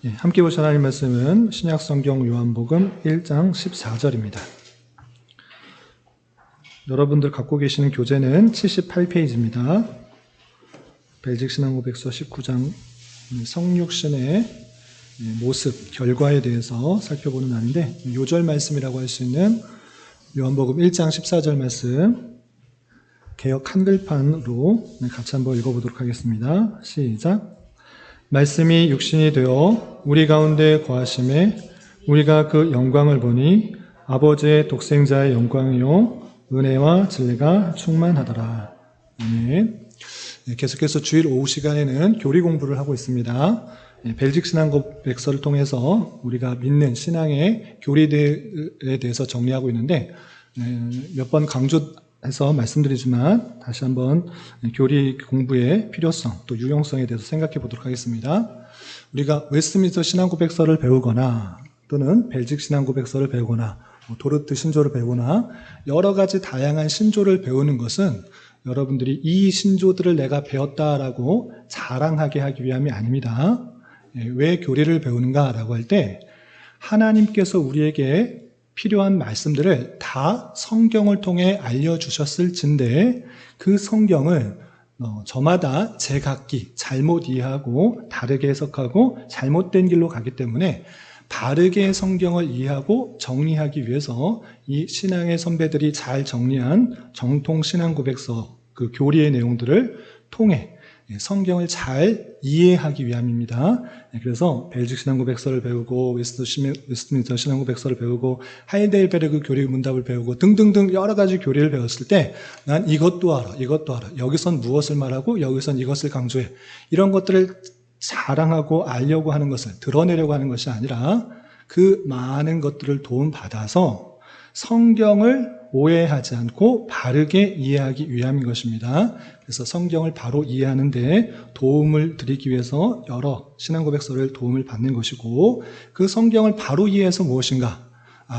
함께 보실 하나님 말씀은 신약성경 요한복음 1장 14절입니다. 여러분들 갖고 계시는 교재는 78페이지입니다. 벨직신앙고백서 19장 성육신의 모습, 결과에 대해서 살펴보는 날인데, 요절 말씀이라고 할 수 있는 요한복음 1장 14절 말씀 개역 한글판으로 같이 한번 읽어보도록 하겠습니다. 시작. 말씀이 육신이 되어 우리 가운데 거하심에 우리가 그 영광을 보니 아버지의 독생자의 영광이요 은혜와 진리가 충만하더라. 아멘. 계속해서 주일 오후 시간에는 교리 공부를 하고 있습니다. 벨직 신앙고백서를 통해서 우리가 믿는 신앙의 교리에 대해서 정리하고 있는데, 몇 번 강조해서 말씀드리지만 다시 한번 교리 공부의 필요성 또 유용성에 대해서 생각해 보도록 하겠습니다. 우리가 웨스트민스터 신앙고백서를 배우거나 또는 벨직 신앙고백서를 배우거나 도르트 신조를 배우거나 여러 가지 다양한 신조를 배우는 것은 여러분들이 이 신조들을 내가 배웠다라고 자랑하게 하기 위함이 아닙니다. 왜 교리를 배우는가라고 할 때 하나님께서 우리에게 필요한 말씀들을 다 성경을 통해 알려주셨을진데 그 성경을 저마다 제각기 잘못 이해하고 다르게 해석하고 잘못된 길로 가기 때문에 바르게 성경을 이해하고 정리하기 위해서 이 신앙의 선배들이 잘 정리한 정통 신앙고백서 그 교리의 내용들을 통해 성경을 잘 이해하기 위함입니다. 그래서 벨직 신앙고백서를 배우고 웨스트민스터 신앙고백서를 배우고 하이델베르그 교리 문답을 배우고 등등등 여러 가지 교리를 배웠을 때 난 이것도 알아, 이것도 알아. 여기선 무엇을 말하고 여기선 이것을 강조해. 이런 것들을 자랑하고 알려고 하는 것을 드러내려고 하는 것이 아니라 그 많은 것들을 도움받아서 성경을 오해하지 않고 바르게 이해하기 위함인 것입니다. 그래서 성경을 바로 이해하는 데 도움을 드리기 위해서 여러 신앙고백서를 도움을 받는 것이고, 그 성경을 바로 이해해서 무엇인가?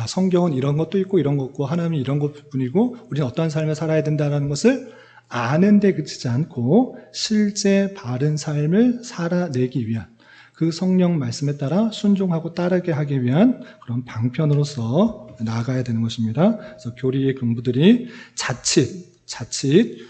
성경은 이런 것도 있고 이런 것 있고 하나님이 이런 것뿐이고 우리는 어떠한 삶을 살아야 된다는 것을 아는 데 그치지 않고 실제 바른 삶을 살아내기 위한 그 성령 말씀에 따라 순종하고 따르게 하기 위한 그런 방편으로서 나아가야 되는 것입니다. 그래서 교리의 공부들이 자칫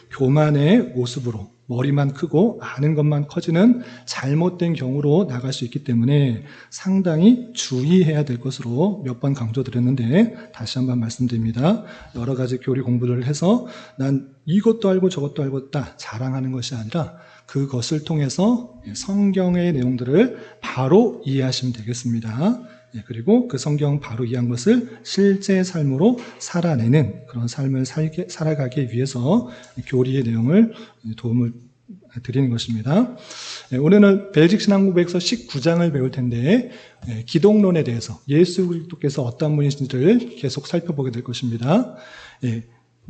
교만의 모습으로 머리만 크고 아는 것만 커지는 잘못된 경우로 나갈 수 있기 때문에 상당히 주의해야 될 것으로 몇 번 강조드렸는데 다시 한번 말씀드립니다. 여러 가지 교리 공부를 해서 난 이것도 알고 저것도 알고 있다 자랑하는 것이 아니라 그것을 통해서 성경의 내용들을 바로 이해하시면 되겠습니다. 그리고 그 성경 바로 이해한 것을 실제 삶으로 살아내는 그런 삶을 살아가기 위해서 교리의 내용을 도움을 드리는 것입니다. 오늘은 벨직 신앙고백서 19장을 배울 텐데 기독론에 대해서 예수 그리스도께서 어떤 분이신지를 계속 살펴보게 될 것입니다.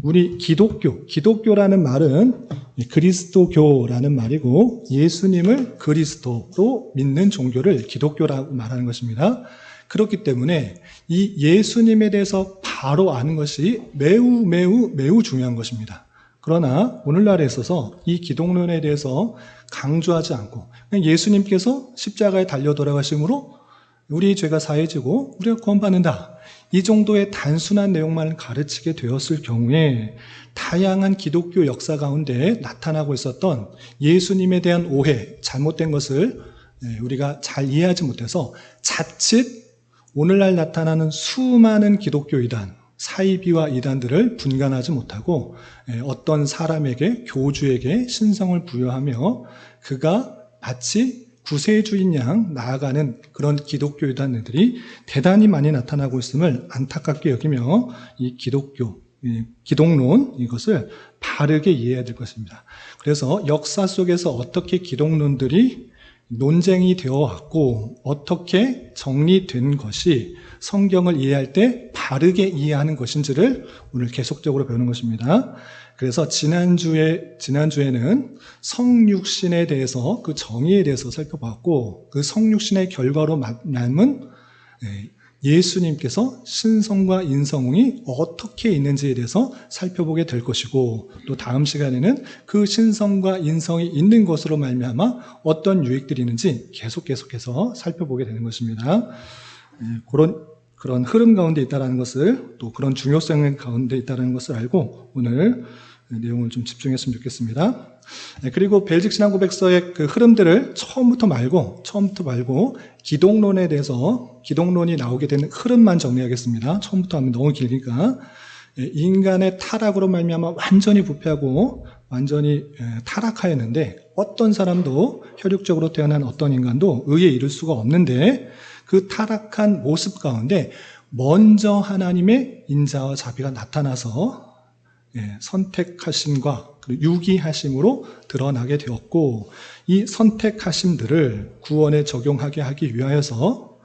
우리 기독교라는 말은 그리스도교라는 말이고 예수님을 그리스도로 믿는 종교를 기독교라고 말하는 것입니다. 그렇기 때문에 이 예수님에 대해서 바로 아는 것이 매우 중요한 것입니다. 그러나 오늘날에 있어서 이 기독론에 대해서 강조하지 않고 그냥 예수님께서 십자가에 달려 돌아가심으로 우리 죄가 사해지고 우리가 구원받는다. 이 정도의 단순한 내용만 가르치게 되었을 경우에 다양한 기독교 역사 가운데 나타나고 있었던 예수님에 대한 오해, 잘못된 것을 우리가 잘 이해하지 못해서 자칫 오늘날 나타나는 수많은 기독교 이단, 사이비와 이단들을 분간하지 못하고 어떤 사람에게, 교주에게 신성을 부여하며 그가 마치 구세주인 양 나아가는 그런 기독교 이단들이 대단히 많이 나타나고 있음을 안타깝게 여기며 이 기독론 이것을 바르게 이해해야 될 것입니다. 그래서 역사 속에서 어떻게 기독론들이 논쟁이 되어 왔고 어떻게 정리된 것이 성경을 이해할 때 바르게 이해하는 것인지를 오늘 계속적으로 배우는 것입니다. 그래서 지난주에는 성육신에 대해서 그 정의에 대해서 살펴봤고 그 성육신의 결과로 남은 예수님께서 신성과 인성이 어떻게 있는지에 대해서 살펴보게 될 것이고, 또 다음 시간에는 그 신성과 인성이 있는 것으로 말미암아 어떤 유익들이 있는지 계속해서 살펴보게 되는 것입니다. 그런 흐름 가운데 있다는 것을, 또 그런 중요성 가운데 있다는 것을 알고 오늘 내용을 좀 집중했으면 좋겠습니다. 그리고 벨직 신앙 고백서의 그 흐름들을 처음부터 말고 기독론에 대해서, 기독론이 나오게 되는 흐름만 정리하겠습니다. 처음부터 하면 너무 길니까. 인간의 타락으로 말미암아 완전히 부패하고 완전히 타락하였는데, 어떤 사람도, 혈육적으로 태어난 어떤 인간도 의에 이를 수가 없는데, 그 타락한 모습 가운데 먼저 하나님의 인자와 자비가 나타나서 선택하심과 유기하심으로 드러나게 되었고, 이 선택하심들을 구원에 적용하게 하기 위하여서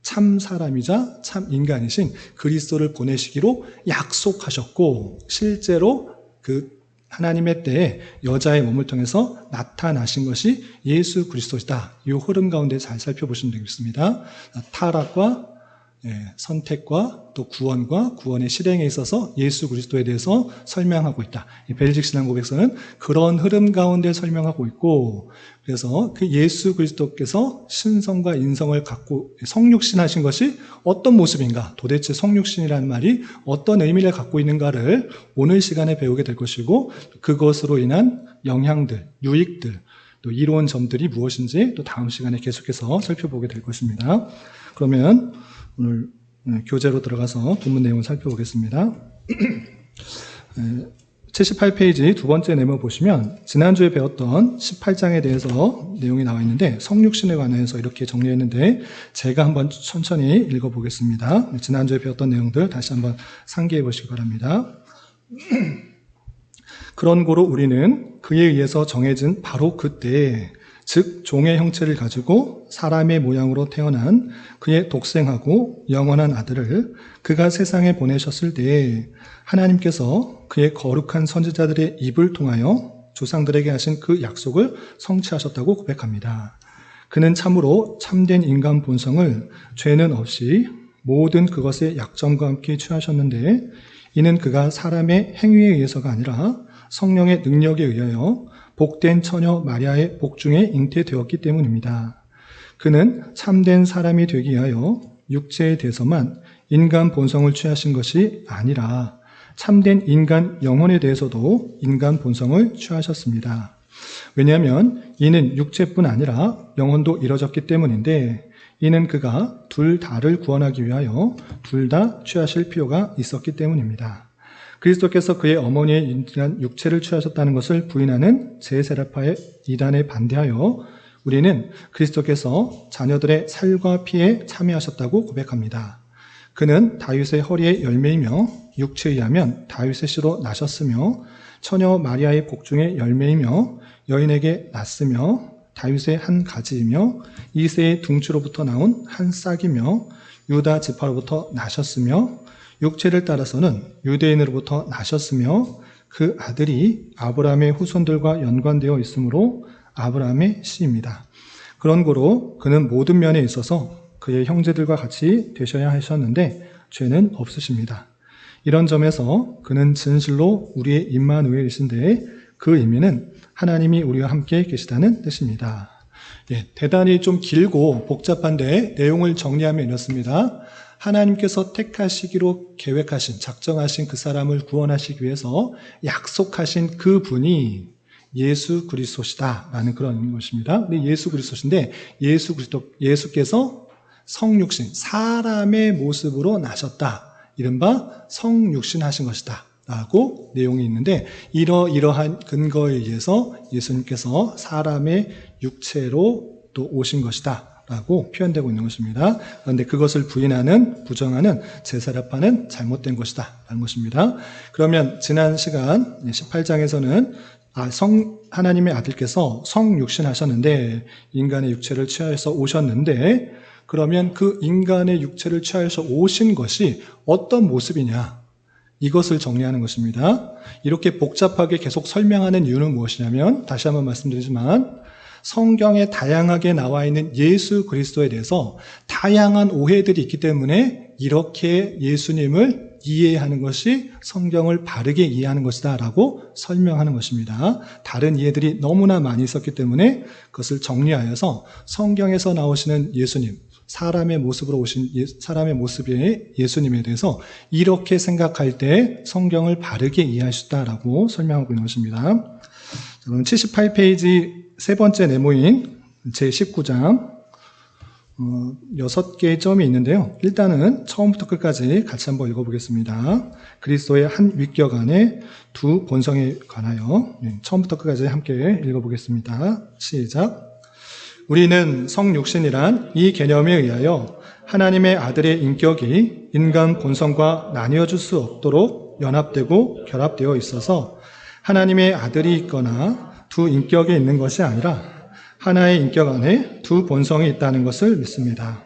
참 사람이자 참 인간이신 그리스도를 보내시기로 약속하셨고, 실제로 그 하나님의 때에 여자의 몸을 통해서 나타나신 것이 예수 그리스도이다. 이 흐름 가운데 잘 살펴보시면 되겠습니다. 타락과 선택과 또 구원과 구원의 실행에 있어서 예수 그리스도에 대해서 설명하고 있다. 이 벨직 신앙 고백서는 그런 흐름 가운데 설명하고 있고, 그래서 그 예수 그리스도께서 신성과 인성을 갖고 성육신하신 것이 어떤 모습인가, 도대체 성육신이라는 말이 어떤 의미를 갖고 있는가를 오늘 시간에 배우게 될 것이고, 그것으로 인한 영향들, 유익들, 또 이로운 점들이 무엇인지 또 다음 시간에 계속해서 살펴보게 될 것입니다. 그러면 오늘 교재로 들어가서 본문 내용을 살펴보겠습니다. 78페이지 두 번째 네모 보시면 지난주에 배웠던 18장에 대해서 내용이 나와 있는데, 성육신에 관해서 이렇게 정리했는데 제가 한번 천천히 읽어보겠습니다. 지난주에 배웠던 내용들 다시 한번 상기해 보시기 바랍니다. 그런 고로 우리는 그에 의해서 정해진 바로 그때에, 즉 종의 형체를 가지고 사람의 모양으로 태어난 그의 독생하고 영원한 아들을 그가 세상에 보내셨을 때에 하나님께서 그의 거룩한 선지자들의 입을 통하여 조상들에게 하신 그 약속을 성취하셨다고 고백합니다. 그는 참으로 참된 인간 본성을 죄는 없이 모든 그것의 약점과 함께 취하셨는데, 이는 그가 사람의 행위에 의해서가 아니라 성령의 능력에 의하여 복된 처녀 마리아의 복중에 잉태되었기 때문입니다. 그는 참된 사람이 되기 위하여 육체에 대해서만 인간 본성을 취하신 것이 아니라 참된 인간 영혼에 대해서도 인간 본성을 취하셨습니다. 왜냐하면 이는 육체뿐 아니라 영혼도 이뤄졌기 때문인데, 이는 그가 둘 다를 구원하기 위하여 둘 다 취하실 필요가 있었기 때문입니다. 그리스도께서 그의 어머니의 인간 육체를 취하셨다는 것을 부인하는 제세라파의 이단에 반대하여 우리는 그리스도께서 자녀들의 살과 피에 참여하셨다고 고백합니다. 그는 다윗의 허리의 열매이며 육체에 의하면 다윗의 씨로 나셨으며 처녀 마리아의 복중의 열매이며 여인에게 낳았으며 다윗의 한 가지이며 이새의 둥치로부터 나온 한 싹이며 유다 지파로부터 나셨으며 육체를 따라서는 유대인으로부터 나셨으며 그 아들이 아브라함의 후손들과 연관되어 있으므로 아브라함의 씨입니다. 그런 고로 그는 모든 면에 있어서 그의 형제들과 같이 되셔야 하셨는데 죄는 없으십니다. 이런 점에서 그는 진실로 우리의 임마누엘이신데, 그 의미는 하나님이 우리와 함께 계시다는 뜻입니다. 대단히 좀 길고 복잡한데 내용을 정리하면 이렇습니다. 하나님께서 택하시기로 계획하신, 작정하신 그 사람을 구원하시기 위해서 약속하신 그 분이 예수 그리스도시다라는 그런 것입니다. 근데 예수 그리스도신데, 예수께서 성육신, 사람의 모습으로 나셨다. 이른바 성육신하신 것이다 라고 내용이 있는데, 이러한 근거에 의해서 예수님께서 사람의 육체로 또 오신 것이다 라고 표현되고 있는 것입니다. 그런데 그것을 부정하는 제사라파는 잘못된 것이다 라는 것입니다. 그러면 지난 시간 18장에서는 하나님의 아들께서 성육신하셨는데, 인간의 육체를 취하여서 오셨는데, 그러면 그 인간의 육체를 취하여서 오신 것이 어떤 모습이냐, 이것을 정리하는 것입니다. 이렇게 복잡하게 계속 설명하는 이유는 무엇이냐면, 다시 한번 말씀드리지만 성경에 다양하게 나와 있는 예수 그리스도에 대해서 다양한 오해들이 있기 때문에 이렇게 예수님을 이해하는 것이 성경을 바르게 이해하는 것이다 라고 설명하는 것입니다. 다른 이해들이 너무나 많이 있었기 때문에 그것을 정리하여서 성경에서 나오시는 예수님, 사람의 모습으로 오신 사람의 모습의 예수님에 대해서 이렇게 생각할 때 성경을 바르게 이해할 수 있다라고 설명하고 있는 것입니다. 그럼 78페이지 세 번째 네모인 제19장 6개의 점이 있는데요. 일단은 처음부터 끝까지 같이 한번 읽어보겠습니다. 그리스도의 한 위격 안에 두 본성에 관하여 처음부터 끝까지 함께 읽어보겠습니다. 시작. 우리는 성육신이란 이 개념에 의하여 하나님의 아들의 인격이 인간 본성과 나뉘어질 수 없도록 연합되고 결합되어 있어서 하나님의 아들이 있거나 두 인격이 있는 것이 아니라 하나의 인격 안에 두 본성이 있다는 것을 믿습니다.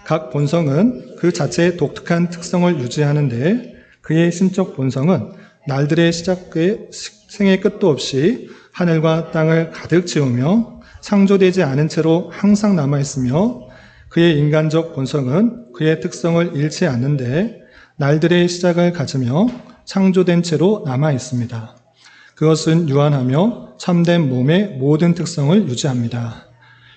각 본성은 그 자체의 독특한 특성을 유지하는데 그의 신적 본성은 날들의 시작의 생의 끝도 없이 하늘과 땅을 가득 채우며 창조되지 않은 채로 항상 남아있으며 그의 인간적 본성은 그의 특성을 잃지 않는데 날들의 시작을 가지며 창조된 채로 남아있습니다. 그것은 유한하며 참된 몸의 모든 특성을 유지합니다.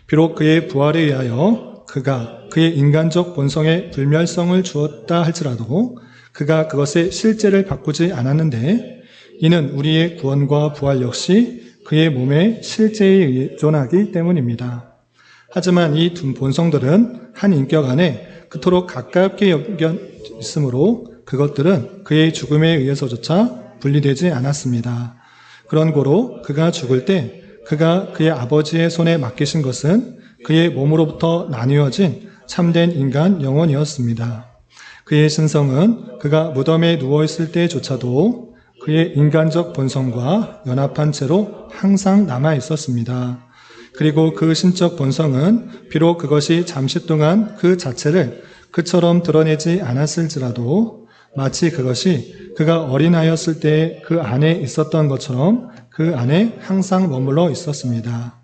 비록 그의 부활에 의하여 그가 그의 인간적 본성에 불멸성을 주었다 할지라도 그가 그것의 실제를 바꾸지 않았는데 이는 우리의 구원과 부활 역시 그의 몸의 실제에 의존하기 때문입니다. 하지만 이 두 본성들은 한 인격 안에 그토록 가깝게 엮여 있으므로 그것들은 그의 죽음에 의해서조차 분리되지 않았습니다. 그런 고로 그가 죽을 때 그가 그의 아버지의 손에 맡기신 것은 그의 몸으로부터 나뉘어진 참된 인간 영혼이었습니다. 그의 신성은 그가 무덤에 누워있을 때조차도 그의 인간적 본성과 연합한 채로 항상 남아있었습니다. 그리고 그 신적 본성은 비록 그것이 잠시 동안 그 자체를 그처럼 드러내지 않았을지라도 마치 그것이 그가 어린아이였을 때 그 안에 있었던 것처럼 그 안에 항상 머물러 있었습니다.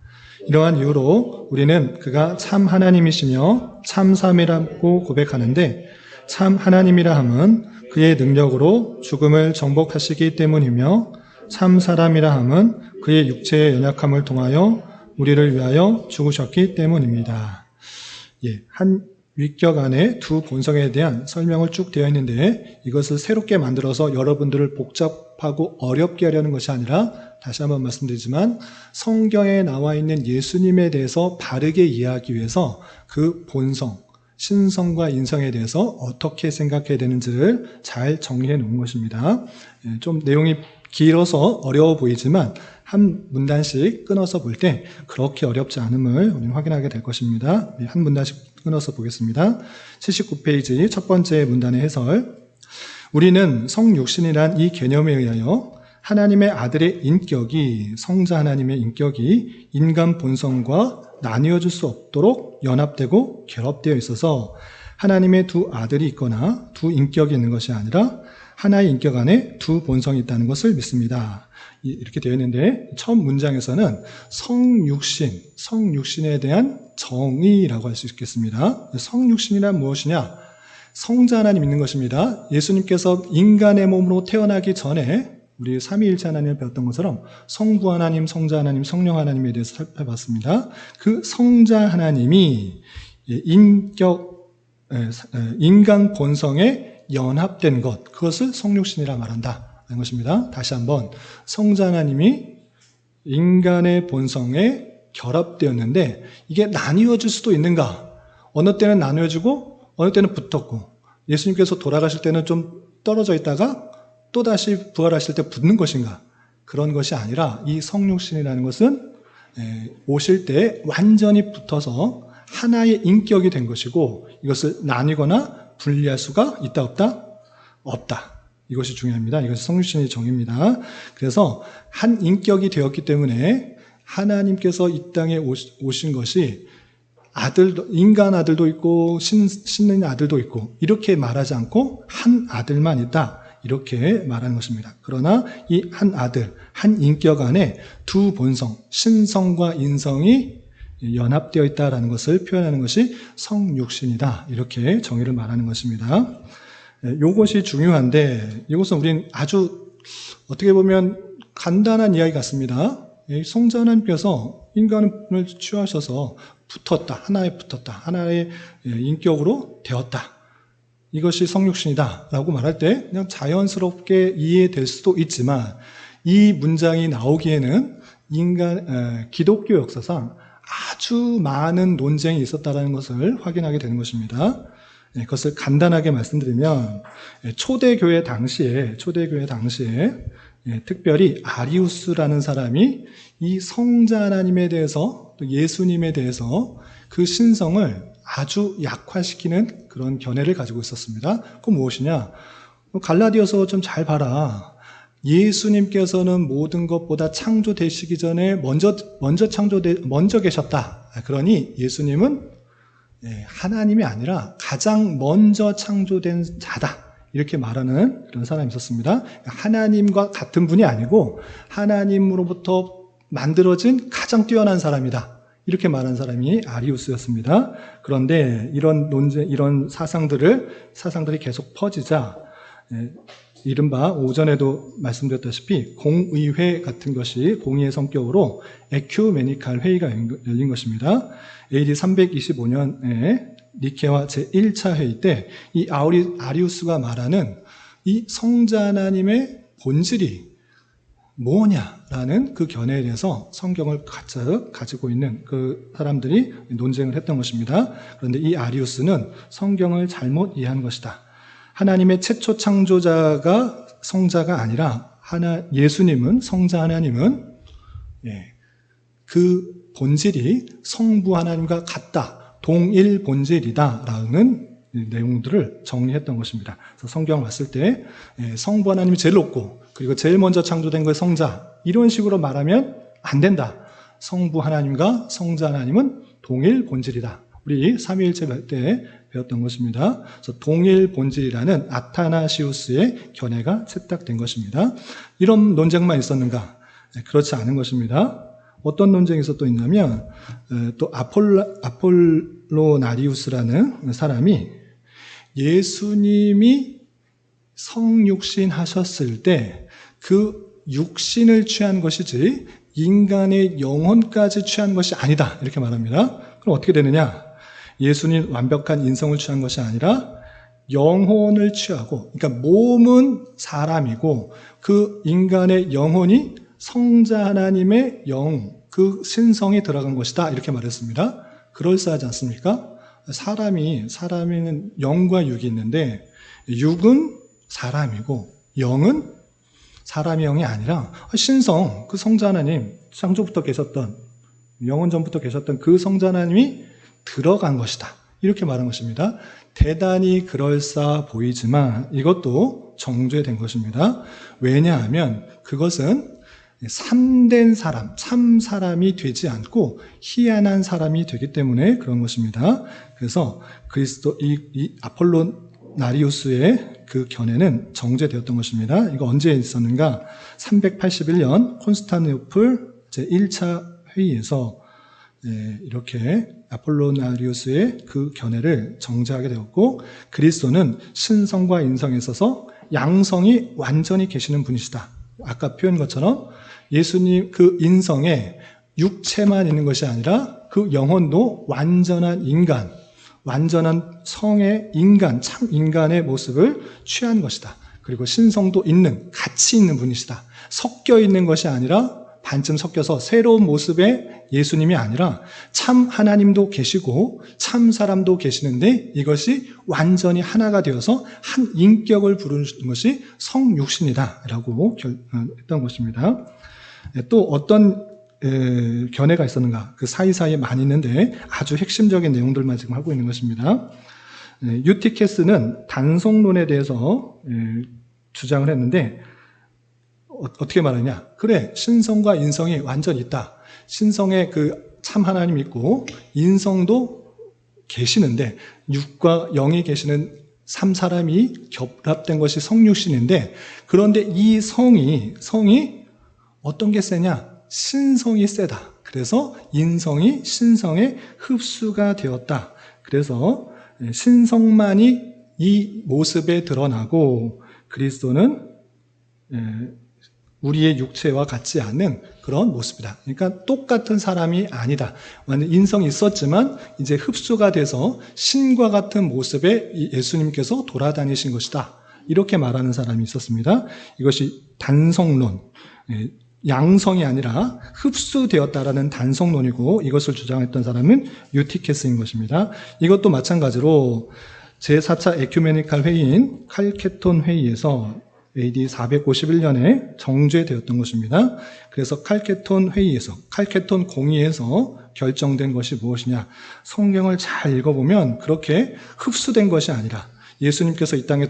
이러한 이유로 우리는 그가 참 하나님이시며 참 삼이라고 고백하는데 참 하나님이라 함은 그의 능력으로 죽음을 정복하시기 때문이며 참 사람이라 함은 그의 육체의 연약함을 통하여 우리를 위하여 죽으셨기 때문입니다. 한 위격 안에 두 본성에 대한 설명을 쭉 되어 있는데 이것을 새롭게 만들어서 여러분들을 복잡하고 어렵게 하려는 것이 아니라 다시 한번 말씀드리지만 성경에 나와 있는 예수님에 대해서 바르게 이해하기 위해서 그 본성, 신성과 인성에 대해서 어떻게 생각해야 되는지를 잘 정리해 놓은 것입니다. 좀 내용이 길어서 어려워 보이지만 한 문단씩 끊어서 볼 때 그렇게 어렵지 않음을 우리는 확인하게 될 것입니다. 한 문단씩 끊어서 보겠습니다. 79페이지 첫 번째 문단의 해설. 우리는 성육신이란 이 개념에 의하여 하나님의 아들의 인격이, 성자 하나님의 인격이 인간 본성과 나뉘어질 수 없도록 연합되고 결합되어 있어서 하나님의 두 아들이 있거나 두 인격이 있는 것이 아니라 하나의 인격 안에 두 본성이 있다는 것을 믿습니다. 이렇게 되어 있는데 처음 문장에서는 성육신에 대한 정의라고 할 수 있겠습니다. 성육신이란 무엇이냐? 성자 하나님 있는 것입니다. 예수님께서 인간의 몸으로 태어나기 전에 우리 삼위일체 하나님을 배웠던 것처럼 성부 하나님, 성자 하나님, 성령 하나님에 대해서 살펴봤습니다. 그 성자 하나님이 인간 본성에 연합된 것, 그것을 성육신이라 말한다 하는 것입니다. 다시 한번 성자 하나님이 인간의 본성에 결합되었는데 이게 나뉘어질 수도 있는가? 어느 때는 나뉘어지고 어느 때는 붙었고 예수님께서 돌아가실 때는 좀 떨어져 있다가 또다시 부활하실 때 붙는 것인가? 그런 것이 아니라 이 성육신이라는 것은 오실 때 완전히 붙어서 하나의 인격이 된 것이고 이것을 나뉘거나 분리할 수가 있다 없다? 없다. 이것이 중요합니다. 이것이 성육신의 정의입니다. 그래서 한 인격이 되었기 때문에 하나님께서 이 땅에 오신 것이 인간 아들도 있고 신의 아들도 있고 이렇게 말하지 않고 한 아들만 있다. 이렇게 말하는 것입니다. 그러나 이 한 아들, 한 인격 안에 두 본성, 신성과 인성이 연합되어 있다라는 것을 표현하는 것이 성육신이다. 이렇게 정의를 말하는 것입니다. 이것이 중요한데 이것은 우린 아주 어떻게 보면 간단한 이야기 같습니다. 성자 하나님께서 인간을 취하셔서 붙었다. 하나에 붙었다. 하나의 인격으로 되었다. 이것이 성육신이다 라고 말할 때 그냥 자연스럽게 이해될 수도 있지만 이 문장이 나오기에는 기독교 역사상 아주 많은 논쟁이 있었다는 것을 확인하게 되는 것입니다. 그것을 간단하게 말씀드리면 초대교회 당시에 특별히 아리우스라는 사람이 이 성자 하나님에 대해서 또 예수님에 대해서 그 신성을 아주 약화시키는 그런 견해를 가지고 있었습니다. 그건 무엇이냐? 갈라디아서 좀 잘 봐라. 예수님께서는 모든 것보다 창조되시기 전에 먼저 계셨다. 그러니 예수님은 하나님이 아니라 가장 먼저 창조된 자다. 이렇게 말하는 그런 사람이 있었습니다. 하나님과 같은 분이 아니고 하나님으로부터 만들어진 가장 뛰어난 사람이다. 이렇게 말한 사람이 아리우스였습니다. 그런데 이런 이런 사상들이 계속 퍼지자 이른바 오전에도 말씀드렸다시피 공의회 같은 것이 공의의 성격으로 에큐메니칼 회의가 열린 것입니다. AD 325년에 니케와 제1차 회의 때 이 아리우스가 말하는 이 성자 하나님의 본질이 뭐냐라는 그 견해에 대해서 성경을 가지고 있는 그 사람들이 논쟁을 했던 것입니다. 그런데 이 아리우스는 성경을 잘못 이해한 것이다. 하나님의 최초 창조자가 성자가 아니라 예수님은 성자 하나님은 그 본질이 성부 하나님과 같다. 동일 본질이다라는 내용들을 정리했던 것입니다. 그래서 성경을 봤을 때 성부 하나님이 제일 높고 그리고 제일 먼저 창조된 것이 성자 이런 식으로 말하면 안 된다. 성부 하나님과 성자 하나님은 동일 본질이다. 우리 삼위일체 때 배웠던 것입니다. 그래서 동일 본질이라는 아타나시우스의 견해가 채택된 것입니다. 이런 논쟁만 있었는가? 그렇지 않은 것입니다. 어떤 논쟁이 또 있냐면 또 아폴로나리우스라는 사람이 예수님이 성육신 하셨을 때 그 육신을 취한 것이지 인간의 영혼까지 취한 것이 아니다 이렇게 말합니다. 그럼 어떻게 되느냐? 예수님 완벽한 인성을 취한 것이 아니라 영혼을 취하고 그러니까 몸은 사람이고 그 인간의 영혼이 성자 하나님의 그 신성이 들어간 것이다 이렇게 말했습니다. 그럴싸하지 않습니까? 사람은 영과 육이 있는데 육은 사람이고 영은 사람의 영이 아니라 신성, 그 성자 하나님 창조부터 계셨던 영원 전부터 계셨던 그 성자 하나님이 들어간 것이다 이렇게 말한 것입니다. 대단히 그럴싸 보이지만 이것도 정죄된 것입니다. 왜냐하면 그것은 참된 사람, 참 사람이 되지 않고 희한한 사람이 되기 때문에 그런 것입니다. 그래서 이 아폴로나리우스의 그 견해는 정죄되었던 것입니다. 이거 언제 있었는가? 381년 콘스탄티노플 제1차 회의에서 이렇게 아폴로나리우스의 그 견해를 정죄하게 되었고 그리스도는 신성과 인성에 있어서 양성이 완전히 계시는 분이시다. 아까 표현한 것처럼 예수님 그 인성에 육체만 있는 것이 아니라 그 영혼도 완전한 인간, 완전한 성의 인간, 참 인간의 모습을 취한 것이다. 그리고 신성도 있는, 같이 있는 분이시다. 섞여 있는 것이 아니라 반쯤 섞여서 새로운 모습의 예수님이 아니라 참 하나님도 계시고 참 사람도 계시는데 이것이 완전히 하나가 되어서 한 인격을 부르는 것이 성육신이다 라고 했던 것입니다. 또 어떤 견해가 있었는가? 그 사이사이에 많이 있는데 아주 핵심적인 내용들만 지금 하고 있는 것입니다. 유티케스는 단성론에 대해서 주장을 했는데 어떻게 말하냐? 그래, 신성과 인성이 완전히 있다. 신성에 그 참 하나님이 있고 인성도 계시는데 육과 영이 계시는 사람이 결합된 것이 성육신인데, 그런데 이 성이 어떤 게 세냐? 신성이 세다. 그래서 인성이 신성에 흡수가 되었다. 그래서 신성만이 이 모습에 드러나고, 그리스도는 우리의 육체와 같지 않은 그런 모습이다. 그러니까 똑같은 사람이 아니다. 완전 인성이 있었지만 이제 흡수가 돼서 신과 같은 모습에 예수님께서 돌아다니신 것이다. 이렇게 말하는 사람이 있었습니다. 이것이 단성론, 양성이 아니라 흡수되었다라는 단성론이고, 이것을 주장했던 사람은 유티케스인 것입니다. 이것도 마찬가지로 제4차 에큐메니칼 회의인 칼케톤 회의에서 AD 451년에 정죄되었던 것입니다. 그래서 칼케톤 회의에서, 칼케톤 공의에서 결정된 것이 무엇이냐? 성경을 잘 읽어보면 그렇게 흡수된 것이 아니라, 예수님께서 이 땅에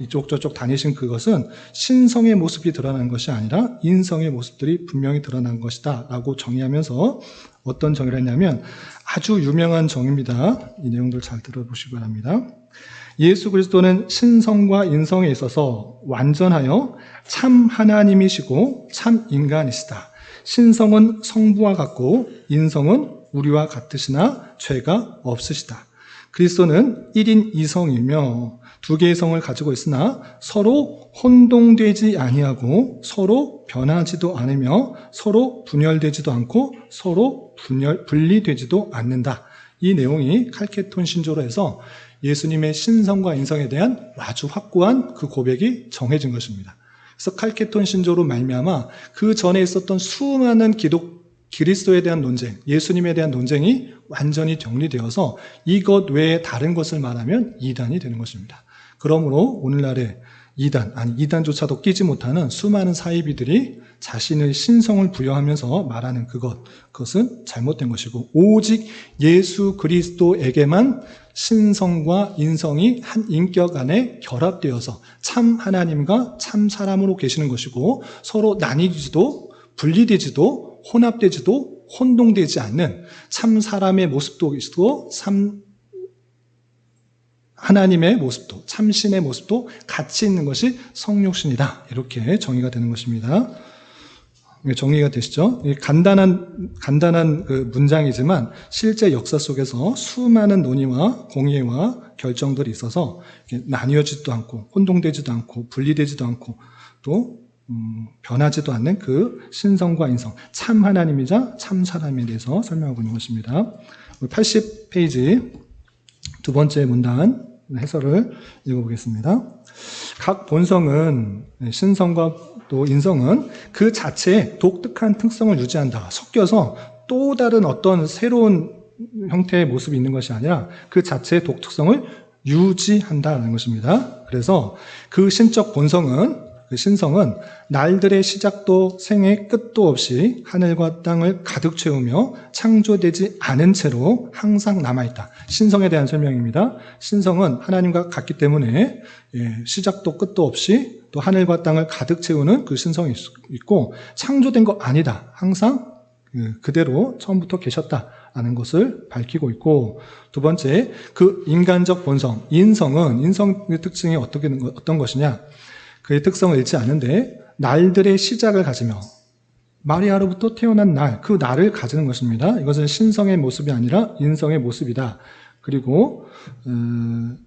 이쪽 저쪽 다니신 그것은 신성의 모습이 드러난 것이 아니라 인성의 모습들이 분명히 드러난 것이다 라고 정의하면서 어떤 정의를 했냐면, 아주 유명한 정의입니다. 이 내용들 잘 들어보시기 바랍니다. 예수 그리스도는 신성과 인성에 있어서 완전하여 참 하나님이시고 참 인간이시다. 신성은 성부와 같고 인성은 우리와 같으시나 죄가 없으시다. 그리스도는 1인 2성이며 두 개의 성을 가지고 있으나 서로 혼동되지 아니하고 서로 변하지도 않으며 서로 분열되지도 않고 서로 분리되지도 않는다. 이 내용이 칼케톤 신조로 해서 예수님의 신성과 인성에 대한 아주 확고한 그 고백이 정해진 것입니다. 그래서 칼케톤 신조로 말미암아 그 전에 있었던 수많은 그리스도에 대한 논쟁, 예수님에 대한 논쟁이 완전히 정리되어서 이것 외에 다른 것을 말하면 이단이 되는 것입니다. 그러므로 오늘날에 이단조차도 끼지 못하는 수많은 사이비들이 자신의 신성을 부여하면서 말하는 그것은 잘못된 것이고, 오직 예수 그리스도에게만 신성과 인성이 한 인격 안에 결합되어서 참 하나님과 참 사람으로 계시는 것이고, 서로 나뉘지도 분리되지도 혼합되지도 혼동되지 않는 참 사람의 모습도 있고 하나님의 모습도, 참신의 모습도 같이 있는 것이 성육신이다. 이렇게 정의가 되는 것입니다. 정리가 되시죠? 간단한 그 문장이지만 실제 역사 속에서 수많은 논의와 공의와 결정들이 있어서 나뉘어지도 않고 혼동되지도 않고 분리되지도 않고 또 변하지도 않는 그 신성과 인성, 참 하나님이자 참 사람에 대해서 설명하고 있는 것입니다. 80페이지 두 번째 문단 해설을 읽어보겠습니다. 각 본성은, 신성과 또 인성은 그 자체의 독특한 특성을 유지한다. 섞여서 또 다른 어떤 새로운 형태의 모습이 있는 것이 아니라 그 자체의 독특성을 유지한다는 것입니다. 그래서 그 신적 본성은, 그 신성은 날들의 시작도 생의 끝도 없이 하늘과 땅을 가득 채우며 창조되지 않은 채로 항상 남아있다. 신성에 대한 설명입니다. 신성은 하나님과 같기 때문에 시작도 끝도 없이 또 하늘과 땅을 가득 채우는 그 신성이 있고, 창조된 거 아니다. 항상 그대로 처음부터 계셨다라는 것을 밝히고 있고, 두 번째, 그 인간적 본성, 인성의 특징이 어떤 것이냐? 그의 특성을 잃지 않는데 날들의 시작을 가지며, 마리아로부터 태어난 날, 그 날을 가지는 것입니다. 이것은 신성의 모습이 아니라 인성의 모습이다. 그리고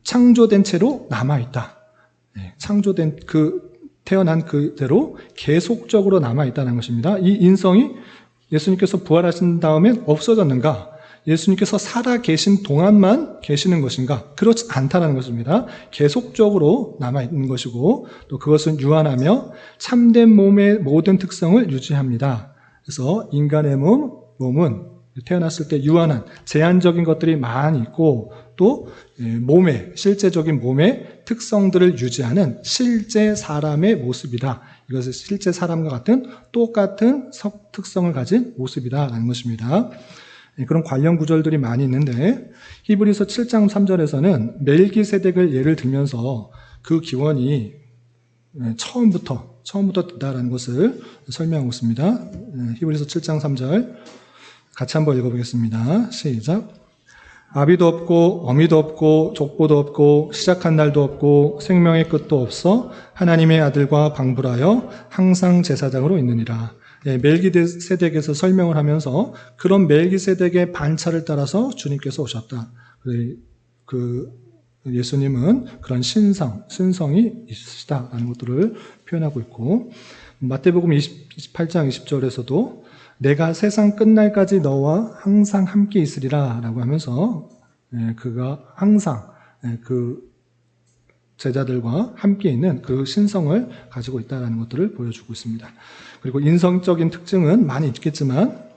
창조된 채로 남아있다. 창조된 태어난 그대로 계속적으로 남아있다는 것입니다. 이 인성이 예수님께서 부활하신 다음엔 없어졌는가? 예수님께서 살아 계신 동안만 계시는 것인가? 그렇지 않다는 것입니다. 계속적으로 남아있는 것이고, 또 그것은 유한하며 참된 몸의 모든 특성을 유지합니다. 그래서 인간의 몸은 태어났을 때 유한한 제한적인 것들이 많이 있고, 또 실제적인 몸의 특성들을 유지하는 실제 사람의 모습이다. 이것은 실제 사람과 같은 똑같은 특성을 가진 모습이다라는 것입니다. 그런 관련 구절들이 많이 있는데, 히브리서 7장 3절에서는 멜기세덱을 예를 들면서 그 기원이 처음부터 있다라는 것을 설명하고 있습니다. 히브리서 7장 3절 같이 한번 읽어보겠습니다. 시작. 아비도 없고 어미도 없고 족보도 없고 시작한 날도 없고 생명의 끝도 없어 하나님의 아들과 방불하여 항상 제사장으로 있느니라. 멜기세덱에서 설명을 하면서 그런 멜기세덱의 반차를 따라서 주님께서 오셨다. 그 예수님은 그런 신성이 있으시다라는 것들을 표현하고 있고, 마태복음 28장 20절에서도 내가 세상 끝날까지 너와 항상 함께 있으리라 라고 하면서 그가 항상 그 제자들과 함께 있는 그 신성을 가지고 있다는 것들을 보여주고 있습니다. 그리고 인성적인 특징은 많이 있겠지만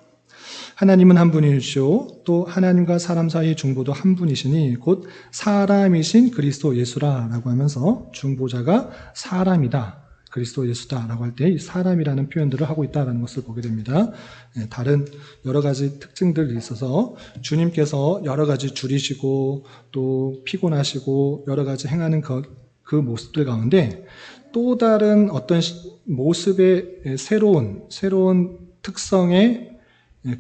하나님은 한 분이시오, 또 하나님과 사람 사이의 중보도 한 분이시니 곧 사람이신 그리스도 예수라 라고 하면서 중보자가 사람이다, 그리스도 예수다라고 할 때 이 사람이라는 표현들을 하고 있다는 것을 보게 됩니다. 다른 여러 가지 특징들이 있어서 주님께서 여러 가지 줄이시고 또 피곤하시고 여러 가지 행하는 그 모습들 가운데 또 다른 어떤 모습의 새로운 특성의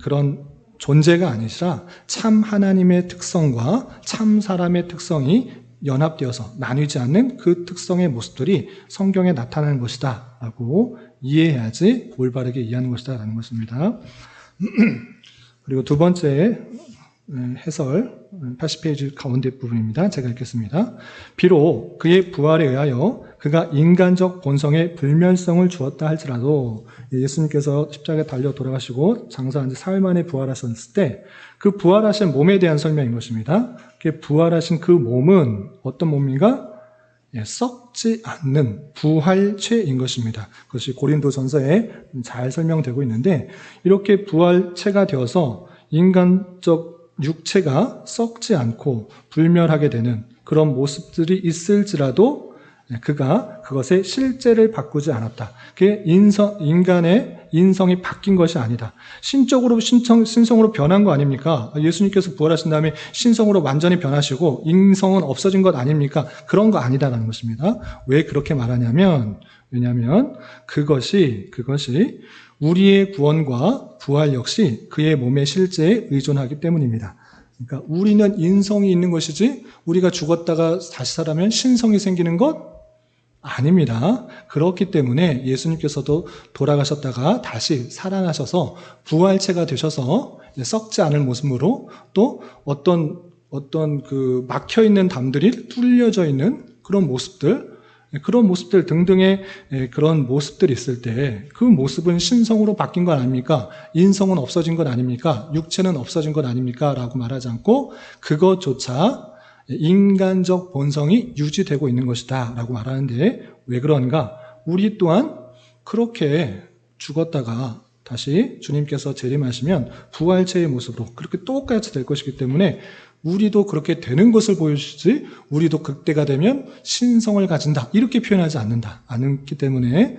그런 존재가 아니라 참 하나님의 특성과 참 사람의 특성이 연합되어서 나뉘지 않는 그 특성의 모습들이 성경에 나타나는 것이다 라고 이해해야지 올바르게 이해하는 것이다 라는 것입니다. 그리고 두 번째 해설 80페이지 가운데 부분입니다. 제가 읽겠습니다. 비록 그의 부활에 의하여 그가 인간적 본성의 불멸성을 주었다 할지라도 예수님께서 십자가에 달려 돌아가시고 장사한 지 사흘 만에 부활하셨을 때 그 부활하신 몸에 대한 설명인 것입니다. 그 부활하신 그 몸은 어떤 몸인가? 썩지 않는 부활체인 것입니다. 그것이 고린도전서에 잘 설명되고 있는데 이렇게 부활체가 되어서 인간적 육체가 썩지 않고 불멸하게 되는 그런 모습들이 있을지라도 그가 그것의 실제를 바꾸지 않았다. 그게 인간의 인성이 바뀐 것이 아니다. 신적으로 신성으로 변한 거 아닙니까? 예수님께서 부활하신 다음에 신성으로 완전히 변하시고 인성은 없어진 것 아닙니까? 그런 거 아니다라는 것입니다. 왜 그렇게 말하냐면, 왜냐하면 그것이 우리의 구원과 부활 역시 그의 몸의 실제에 의존하기 때문입니다. 그러니까 우리는 인성이 있는 것이지 우리가 죽었다가 다시 살아면 신성이 생기는 것 아닙니다. 그렇기 때문에 예수님께서도 돌아가셨다가 다시 살아나셔서 부활체가 되셔서 썩지 않을 모습으로 또 어떤 그 막혀 있는 담들이 뚫려져 있는 그런 모습들 등등의 그런 모습들이 있을 때 그 모습은 신성으로 바뀐 건 아닙니까? 인성은 없어진 건 아닙니까? 육체는 없어진 건 아닙니까? 라고 말하지 않고 그것조차 인간적 본성이 유지되고 있는 것이다 라고 말하는데 왜 그런가? 우리 또한 그렇게 죽었다가 다시 주님께서 재림하시면 부활체의 모습으로 그렇게 똑같이 될 것이기 때문에 우리도 그렇게 되는 것을 보여주시지 우리도 그때가 되면 신성을 가진다 이렇게 표현하지 않기 때문에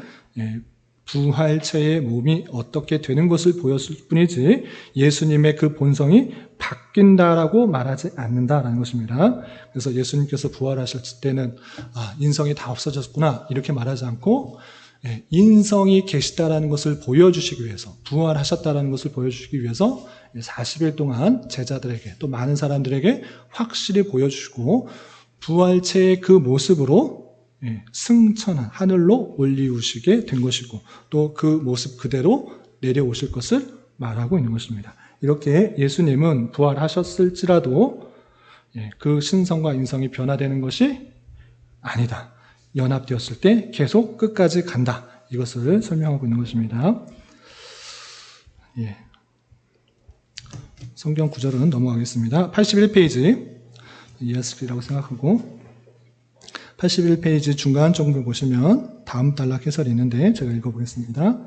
부활체의 몸이 어떻게 되는 것을 보였을 뿐이지 예수님의 그 본성이 바뀐다라고 말하지 않는다라는 것입니다. 그래서 예수님께서 부활하실 때는 인성이 다 없어졌구나 이렇게 말하지 않고 인성이 계시다라는 것을 보여주시기 위해서 부활하셨다라는 것을 보여주시기 위해서 40일 동안 제자들에게 또 많은 사람들에게 확실히 보여주시고 부활체의 그 모습으로 승천한 하늘로 올리우시게 된 것이고 또 그 모습 그대로 내려오실 것을 말하고 있는 것입니다. 이렇게 예수님은 부활하셨을지라도 그 신성과 인성이 변화되는 것이 아니다. 연합되었을 때 계속 끝까지 간다. 이것을 설명하고 있는 것입니다. 성경 구절은 넘어가겠습니다. 81페이지 이해하시리라고 생각하고 81페이지 중간 정도 보시면 다음 단락 해설이 있는데 제가 읽어보겠습니다.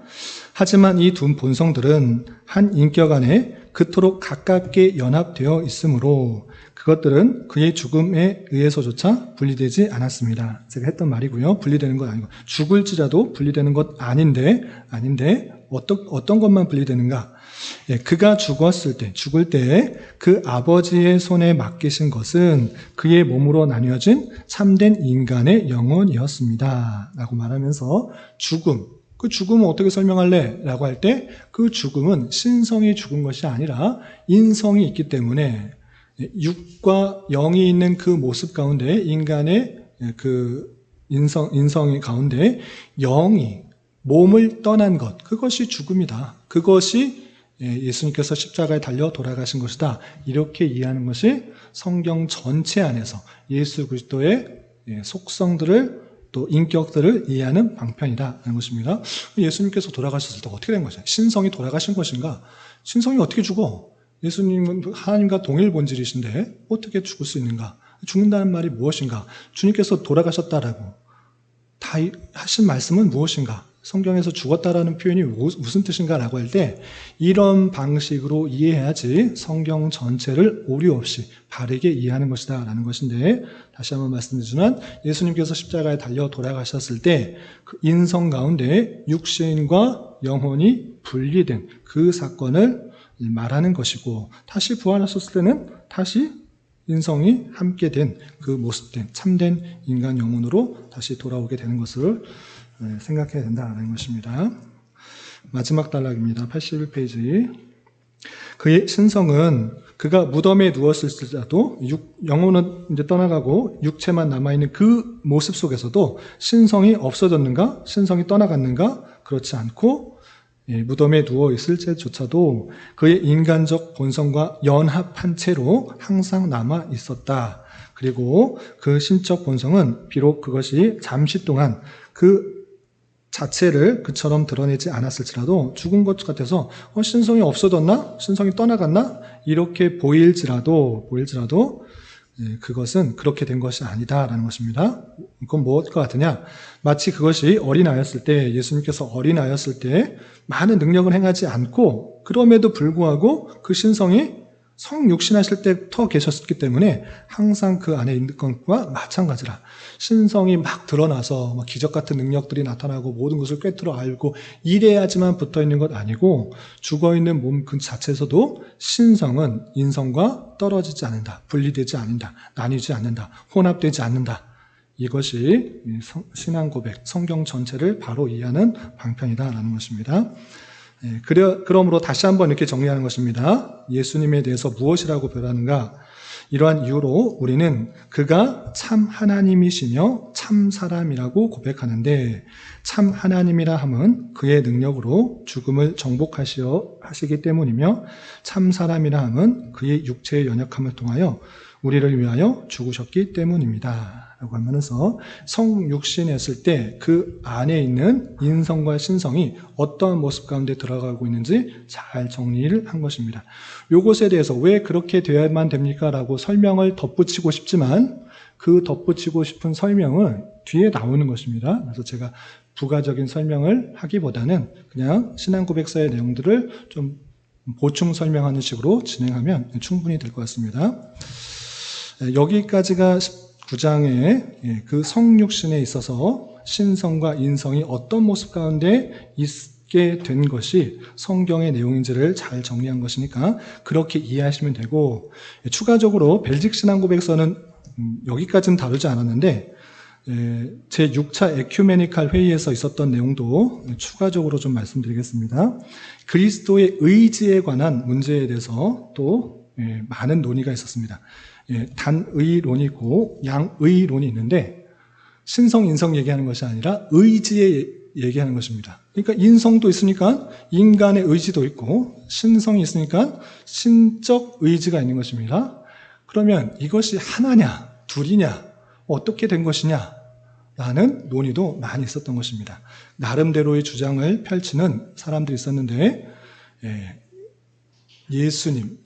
하지만 이 두 본성들은 한 인격 안에 그토록 가깝게 연합되어 있으므로 그것들은 그의 죽음에 의해서조차 분리되지 않았습니다. 제가 했던 말이고요. 분리되는 것 아니고 죽을지라도 분리되는 것 아닌데 어떤 것만 분리되는가? 그가 죽을 때 그 아버지의 손에 맡기신 것은 그의 몸으로 나뉘어진 참된 인간의 영혼이었습니다. 라고 말하면서 그 죽음은 어떻게 설명할래? 라고 할 때 그 죽음은 신성이 죽은 것이 아니라 인성이 있기 때문에 육과 영이 있는 그 모습 가운데 인간의 그 인성의 가운데 영이 몸을 떠난 것, 그것이 죽음이다. 그것이 예수님께서 십자가에 달려 돌아가신 것이다. 이렇게 이해하는 것이 성경 전체 안에서 예수 그리스도의 속성들을 또 인격들을 이해하는 방편이다라는 것입니다. 예수님께서 돌아가셨을 때 어떻게 된 것이냐? 신성이 돌아가신 것인가? 신성이 어떻게 죽어? 예수님은 하나님과 동일 본질이신데 어떻게 죽을 수 있는가? 죽는다는 말이 무엇인가? 주님께서 돌아가셨다라고 다 하신 말씀은 무엇인가? 성경에서 죽었다라는 표현이 무슨 뜻인가라고 할 때 이런 방식으로 이해해야지 성경 전체를 오류 없이 바르게 이해하는 것이다 라는 것인데, 다시 한번 말씀드리지만 예수님께서 십자가에 달려 돌아가셨을 때 그 인성 가운데 육신과 영혼이 분리된 그 사건을 말하는 것이고, 다시 부활하셨을 때는 다시 인성이 함께 된 그 모습된 참된 인간 영혼으로 다시 돌아오게 되는 것을 생각해야 된다는 것입니다. 마지막 단락입니다. 81페이지. 그의 신성은 그가 무덤에 누웠을지라도 영혼은 이제 떠나가고 육체만 남아있는 그 모습 속에서도 신성이 없어졌는가? 신성이 떠나갔는가? 그렇지 않고 무덤에 누워있을 때조차도 그의 인간적 본성과 연합한 채로 항상 남아 있었다. 그리고 그 신적 본성은 비록 그것이 잠시 동안 그 자체를 그처럼 드러내지 않았을지라도 죽은 것 같아서 신성이 없어졌나? 신성이 떠나갔나? 이렇게 보일지라도 그것은 그렇게 된 것이 아니다라는 것입니다. 그건 무엇 것 같으냐? 마치 그것이 어린아이였을 때, 예수님께서 어린아이였을 때 많은 능력을 행하지 않고 그럼에도 불구하고 그 신성이 성육신하실 때부터 계셨기 때문에 항상 그 안에 있는 것과 마찬가지라. 신성이 막 드러나서 기적 같은 능력들이 나타나고 모든 것을 꿰뚫어 알고 이래야지만 붙어있는 것 아니고 죽어있는 몸 그 자체에서도 신성은 인성과 떨어지지 않는다. 분리되지 않는다. 나뉘지 않는다. 혼합되지 않는다. 이것이 신앙 고백, 성경 전체를 바로 이해하는 방편이다라는 것입니다. 그러므로 다시 한번 이렇게 정리하는 것입니다. 예수님에 대해서 무엇이라고 표현하는가? 이러한 이유로 우리는 그가 참 하나님이시며 참 사람이라고 고백하는데, 참 하나님이라 함은 그의 능력으로 죽음을 정복하시기 때문이며, 참 사람이라 함은 그의 육체의 연약함을 통하여 우리를 위하여 죽으셨기 때문입니다. 라고 하면서 성육신했을 때 그 안에 있는 인성과 신성이 어떠한 모습 가운데 들어가고 있는지 잘 정리를 한 것입니다. 이것에 대해서 왜 그렇게 되어야만 됩니까? 라고 설명을 덧붙이고 싶지만 그 덧붙이고 싶은 설명은 뒤에 나오는 것입니다. 그래서 제가 부가적인 설명을 하기보다는 그냥 신앙고백서의 내용들을 좀 보충 설명하는 식으로 진행하면 충분히 될 것 같습니다. 여기까지가 9장의 그 성육신에 있어서 신성과 인성이 어떤 모습 가운데 있게 된 것이 성경의 내용인지를 잘 정리한 것이니까 그렇게 이해하시면 되고, 추가적으로 벨직 신앙고백서는 여기까지는 다루지 않았는데 제6차 에큐메니칼 회의에서 있었던 내용도 추가적으로 좀 말씀드리겠습니다. 그리스도의 의지에 관한 문제에 대해서 또 많은 논의가 있었습니다. 단의론이고 양의론이 있는데 신성, 인성 얘기하는 것이 아니라 의지에 얘기하는 것입니다. 그러니까 인성도 있으니까 인간의 의지도 있고 신성이 있으니까 신적 의지가 있는 것입니다. 그러면 이것이 하나냐, 둘이냐, 어떻게 된 것이냐 라는 논의도 많이 있었던 것입니다. 나름대로의 주장을 펼치는 사람들이 있었는데 예수님,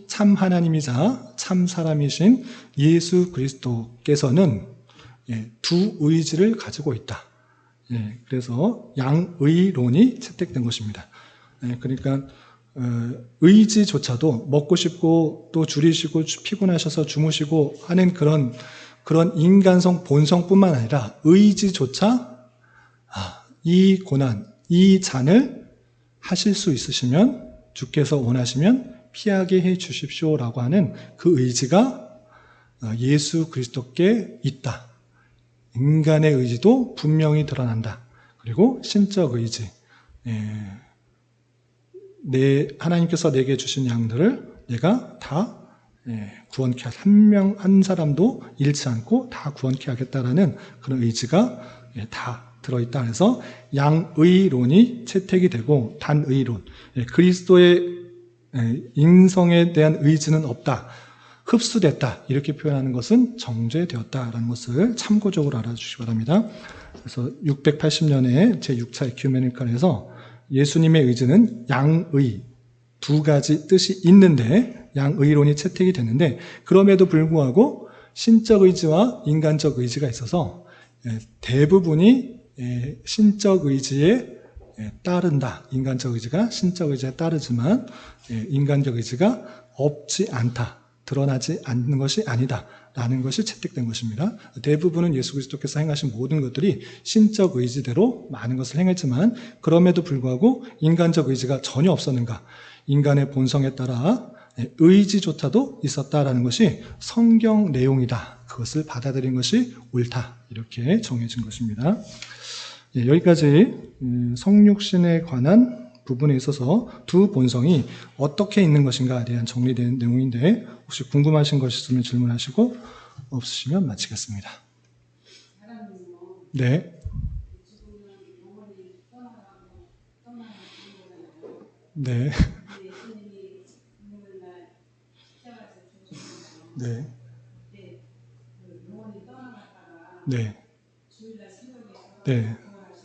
참 하나님이자 참 사람이신 예수 그리스도께서는 두 의지를 가지고 있다. 그래서 양의론이 채택된 것입니다. 그러니까 의지조차도 먹고 싶고 또 줄이시고 피곤하셔서 주무시고 하는 그런 인간성 본성뿐만 아니라 의지조차 이 고난, 이 잔을 하실 수 있으시면 주께서 원하시면 피하게 해 주십시오라고 하는 그 의지가 예수 그리스도께 있다. 인간의 의지도 분명히 드러난다. 그리고 신적 의지, 하나님께서 내게 주신 양들을 내가 다 구원케 한 사람도 잃지 않고 다 구원케 하겠다라는 그런 의지가 다 들어있다. 그래서 양의론이 채택이 되고 단의론, 그리스도의 인성에 대한 의지는 없다, 흡수됐다, 이렇게 표현하는 것은 정죄되었다라는 것을 참고적으로 알아주시기 바랍니다. 그래서 680년에 제6차 에큐메니칼에서 예수님의 의지는 양의, 두 가지 뜻이 있는데 양의론이 채택이 됐는데, 그럼에도 불구하고 신적 의지와 인간적 의지가 있어서 대부분이 신적 의지에 따른다. 인간적 의지가 신적 의지에 따르지만 인간적 의지가 없지 않다. 드러나지 않는 것이 아니다. 라는 것이 채택된 것입니다. 대부분은 예수 그리스도께서 행하신 모든 것들이 신적 의지대로 많은 것을 행했지만, 그럼에도 불구하고 인간적 의지가 전혀 없었는가? 인간의 본성에 따라 의지조차도 있었다라는 것이 성경 내용이다. 그것을 받아들인 것이 옳다. 이렇게 정해진 것입니다. 여기까지 성육신에 관한 부분에 있어서 두 본성이 어떻게 있는 것인가에 대한 정리된 내용인데, 혹시 궁금하신 것 있으면 질문하시고, 없으시면 마치겠습니다. 네. 네. 네. 네. 네.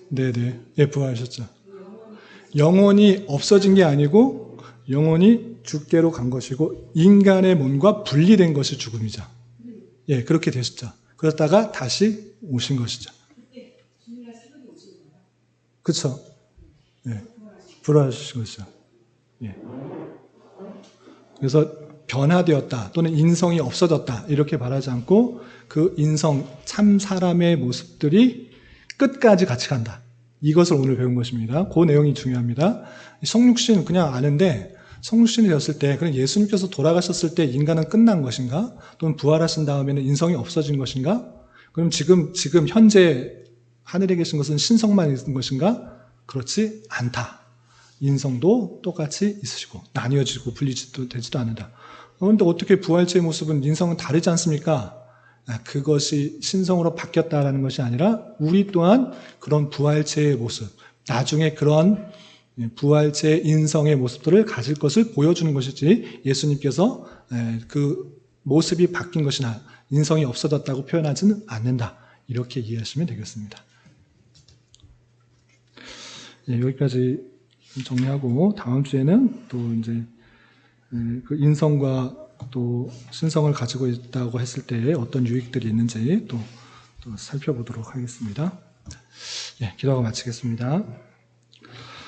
네. 네. 예, 부활하셨죠. 영혼이 없어진 게 아니고 영혼이 죽게로 간 것이고 인간의 몸과 분리된 것이 죽음이죠. 예, 그렇게 되셨죠. 그러다가 다시 오신 것이죠. 그렇죠. 예, 부활하신 것이죠. 예. 그래서 변화되었다 또는 인성이 없어졌다 이렇게 말하지 않고 그 인성, 참 사람의 모습들이 끝까지 같이 간다. 이것을 오늘 배운 것입니다. 그 내용이 중요합니다. 성육신 그냥 아는데, 성육신이 되었을 때, 그럼 예수님께서 돌아가셨을 때 인간은 끝난 것인가? 또는 부활하신 다음에는 인성이 없어진 것인가? 그럼 지금 현재 하늘에 계신 것은 신성만 있는 것인가? 그렇지 않다. 인성도 똑같이 있으시고 나뉘어지고 분리도 되지도 않는다. 그런데 어떻게 부활체의 모습은 인성은 다르지 않습니까? 그것이 신성으로 바뀌었다라는 것이 아니라 우리 또한 그런 부활체의 모습, 나중에 그런 부활체의 인성의 모습들을 가질 것을 보여주는 것이지, 예수님께서 그 모습이 바뀐 것이나 인성이 없어졌다고 표현하지는 않는다. 이렇게 이해하시면 되겠습니다. 여기까지 정리하고 다음 주에는 또 이제 그 인성과 또 신성을 가지고 있다고 했을 때 어떤 유익들이 있는지 또 살펴보도록 하겠습니다. 예, 기도하고 마치겠습니다.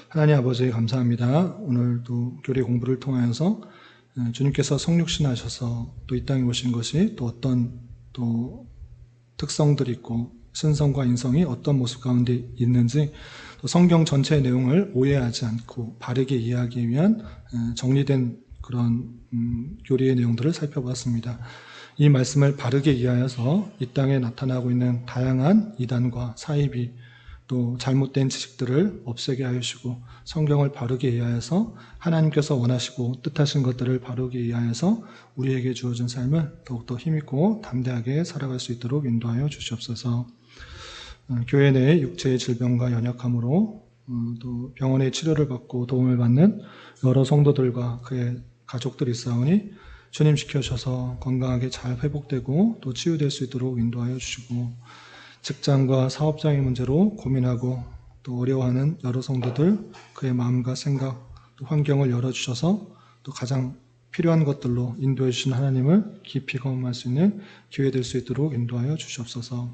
하나님 아버지 감사합니다. 오늘도 교리 공부를 통하여서 주님께서 성육신하셔서 또 이 땅에 오신 것이 또 어떤 또 특성들이 있고 신성과 인성이 어떤 모습 가운데 있는지, 또 성경 전체의 내용을 오해하지 않고 바르게 이해하기 위한 정리된 그런 교리의 내용들을 살펴보았습니다. 이 말씀을 바르게 이해하여서 이 땅에 나타나고 있는 다양한 이단과 사이비, 또 잘못된 지식들을 없애게 하시고 성경을 바르게 이해하여서 하나님께서 원하시고 뜻하신 것들을 바르게 이해하여서 우리에게 주어진 삶을 더욱더 힘있고 담대하게 살아갈 수 있도록 인도하여 주시옵소서. 교회 내 육체의 질병과 연약함으로 또 병원의 치료를 받고 도움을 받는 여러 성도들과 그의 가족들이 있사오니 주님 지켜주셔서 건강하게 잘 회복되고 또 치유될 수 있도록 인도하여 주시고, 직장과 사업장의 문제로 고민하고 또 어려워하는 여러 성도들, 그의 마음과 생각, 또 환경을 열어주셔서 또 가장 필요한 것들로 인도해 주신 하나님을 깊이 경험할 수 있는 기회 될 수 있도록 인도하여 주시옵소서.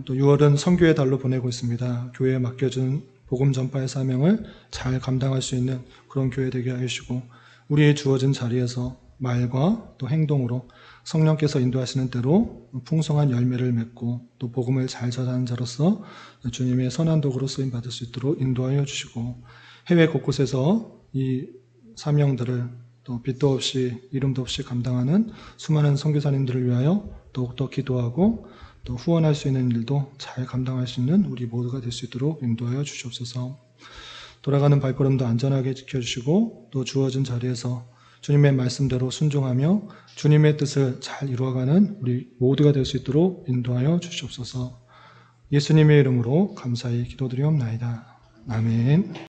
또 6월은 선교의 달로 보내고 있습니다. 교회에 맡겨준 복음 전파의 사명을 잘 감당할 수 있는 그런 교회 되게 하시고, 우리의 주어진 자리에서 말과 또 행동으로 성령께서 인도하시는 대로 풍성한 열매를 맺고 또 복음을 잘 전하는 자로서 주님의 선한 도구로 쓰임 받을 수 있도록 인도하여 주시고, 해외 곳곳에서 이 사명들을 또 빛도 없이 이름도 없이 감당하는 수많은 선교사님들을 위하여 더욱더 기도하고 또 후원할 수 있는 일도 잘 감당할 수 있는 우리 모두가 될 수 있도록 인도하여 주시옵소서. 돌아가는 발걸음도 안전하게 지켜주시고 또 주어진 자리에서 주님의 말씀대로 순종하며 주님의 뜻을 잘 이루어가는 우리 모두가 될 수 있도록 인도하여 주시옵소서. 예수님의 이름으로 감사히 기도드리옵나이다. 아멘.